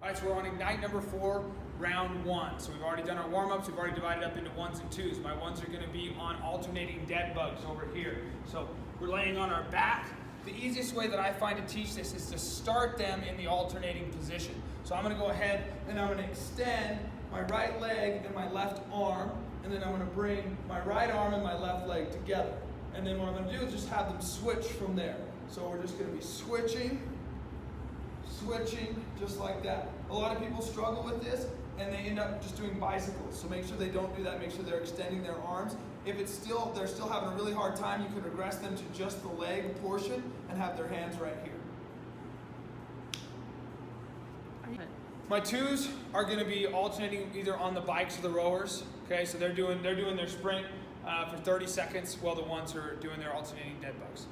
All right, so we're on Ignite number 4, round 1. So we've already done our warm-ups, we've already divided up into 1s and 2s. My 1s are gonna be on alternating dead bugs over here. So we're laying on our back. The easiest way that I find to teach this is to start them in the alternating position. So I'm gonna go ahead and I'm gonna extend my right leg and my left arm, and then I'm gonna bring my right arm and my left leg together. And then what I'm gonna do is just have them switch from there. So we're just gonna be switching, just like that. A lot of people struggle with this and they end up just doing bicycles. So make sure they don't do that. Make sure they're extending their arms. If they're still having a really hard time, you can regress them to just the leg portion and have their hands right here. My 2s are going to be alternating either on the bikes or the rowers. Okay, so they're doing their sprint for 30 seconds while the 1s are doing their alternating dead bugs.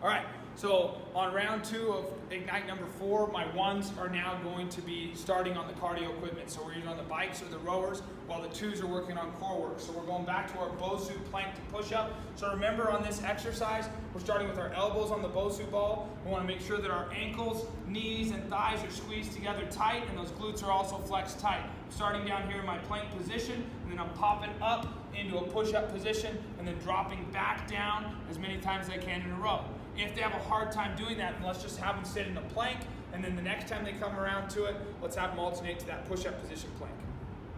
All right, so on round 2 of Ignite number 4, my 1s are now going to be starting on the cardio equipment. So we're either on the bikes or the rowers, while the 2s are working on core work. So we're going back to our Bosu plank to push up. So remember, on this exercise, we're starting with our elbows on the Bosu ball. We want to make sure that our ankles, knees, and thighs are squeezed together tight, and those glutes are also flexed tight. Starting down here in my plank position, and then I'm popping up into a push-up position, and then dropping back down as many times as I can in a row. If they have a hard time doing that, then let's just have them sit in a plank, and then the next time they come around to it, let's have them alternate to that push-up position plank.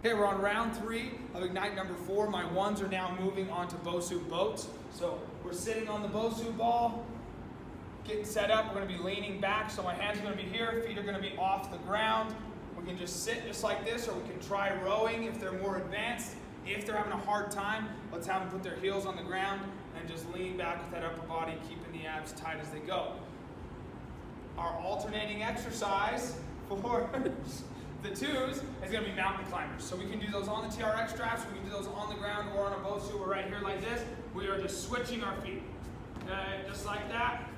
Okay, we're on round 3 of Ignite number 4. My 1s are now moving onto Bosu boats. So we're sitting on the Bosu ball, getting set up. We're gonna be leaning back, so my hands are gonna be here, feet are gonna be off the ground. We can just sit just like this, or we can try rowing if they're more advanced. If they're having a hard time, let's have them put their heels on the ground and just lean back with that upper body, keeping the abs tight as they go. Our alternating exercise for the 2s is going to be mountain climbers. So we can do those on the TRX straps, we can do those on the ground or on a Bosu. We're right here like this. We are just switching our feet. Okay, just like that.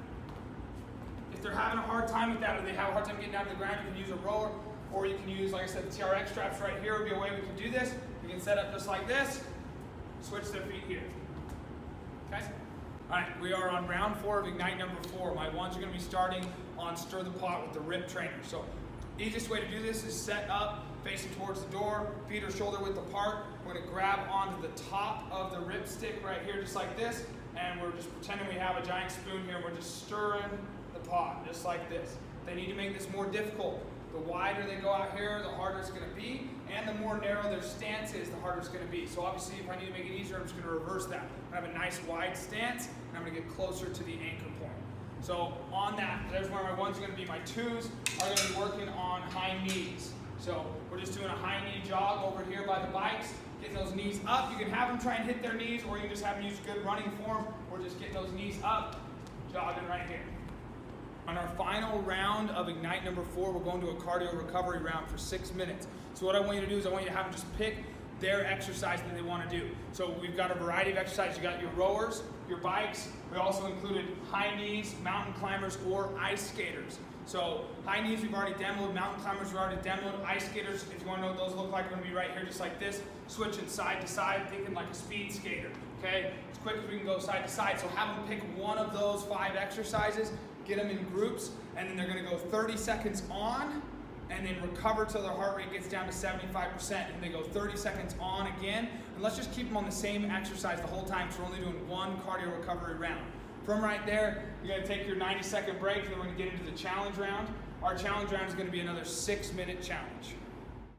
If they're having a hard time with that, or they have a hard time getting down to the ground, you can use a rower, or you can use, like I said, the TRX straps right here would be a way we can do this. We can set up just like this, switch their feet here. Okay? All right, we are on round 4 of Ignite number 4. My 1s are going to be starting on Stir the Pot with the rip trainer. So easiest way to do this is set up, facing towards the door, feet are shoulder width apart. We're going to grab onto the top of the rip stick right here just like this, and we're just pretending we have a giant spoon here, and we're just stirring the pot just like this. They need to make this more difficult. The wider they go out here, the harder it's going to be, and the more narrow their stance is, the harder it's going to be. So obviously, if I need to make it easier, I'm just going to reverse that. I have a nice wide stance, and I'm going to get closer to the anchor point. So on that, there's where my 1s are going to be. My 2s are going to be working on high knees. So we're just doing a high knee jog over here by the bikes, getting those knees up. You can have them try and hit their knees, or you can just have them use good running form, or just get those knees up, jogging right here. On our final round of Ignite number 4, we're going to a cardio recovery round for 6 minutes. So what I want you to do is I want you to have them just pick their exercise that they want to do. So we've got a variety of exercises. You got your rowers, your bikes. We also included high knees, mountain climbers, or ice skaters. So high knees we've already demoed, mountain climbers we've already demoed, ice skaters, if you want to know what those look like, we're going to be right here just like this, switching side to side, thinking like a speed skater. Okay, as quick as we can go side to side. So have them pick one of those 5 exercises, get them in groups, and then they're going to go 30 seconds on, and then recover till their heart rate gets down to 75%, and they go 30 seconds on again. And let's just keep them on the same exercise the whole time, so we're only doing 1 cardio recovery round. From right there, you're going to take your 90-second break, and then we're going to get into the challenge round. Our challenge round is going to be another 6-minute challenge.